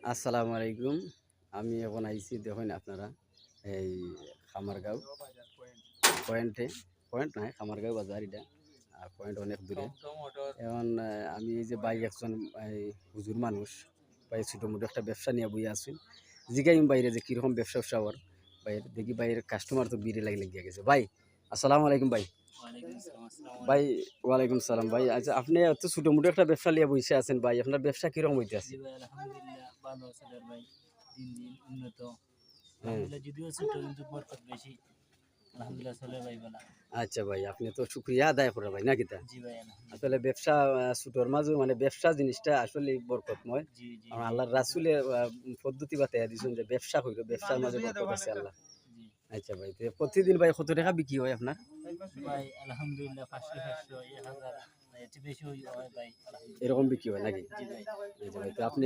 আসসালামু আলাইকুম। আমি এখন আইছি দেখুন আপনারা এই খামারগাঁও পয়েন্টে, পয়েন্ট নয় খামারগাঁও বাজার এটা। পয়েন্ট অনেক দূরে। এখন আমি এই যে ভাই একজন এই হুজুর মানুষ, ভাই ছোটো-মোটো একটা ব্যবসা নিয়ে বইয়া আছেন। জিগাইম বাইরে যে কিরকম ব্যবসা ওর। বাইরে দেখি বাইরের কাস্টমার তো ভিড়ে লাগিয়া গেছে। ভাই আসসালামু আলাইকুম ভাই। ভাই ওয়ালাইকুম সালাম ভাই। আচ্ছা আপনি এত ছোটো-মোটো একটা ব্যবসা লিয়ে বইসা আছেন ভাই। আপনার ব্যবসা কিরকম হইতাছে? জি ভাই আলহামদুলিল্লাহ ভালো আছে ভাই। দিন দিন উন্নত। হ্যাঁ। আলহামদুলিল্লাহ যদিও ছোট কিন্তু বরকত বেশি। আলহামদুলিল্লাহ চলে ভাই বলা। আচ্ছা ভাই আপনি তো শুকরিয়া আদায় করে ভাই নাকি তা? জি ভাই আলহামদুলিল্লাহ। আসলে ব্যবসা ছোটর মাঝেও মানে ব্যবসা জিনিসটা আসলে বরকতময়। জি জি কারণ জি আল্লাহর রাসূলের পদ্ধতি বাতাইয়া দিছেন যে ব্যবসা কইরো, ব্যবসার মাঝে বরকত আছে আল্লাহ। জি। আচ্ছা ভাই তো প্রতিদিন ভাই কত টাকা বিক্রি হয় আপনার? ভাই আলহামদুলিল্লাহ 500 1000 ভাই এর চেয়ে বেশি হয় ভাই আলহামদুলিল্লাহ। এরকম বিক্রি হয় নাকি? জি ভাই। আচ্ছা ভাই তো আপনি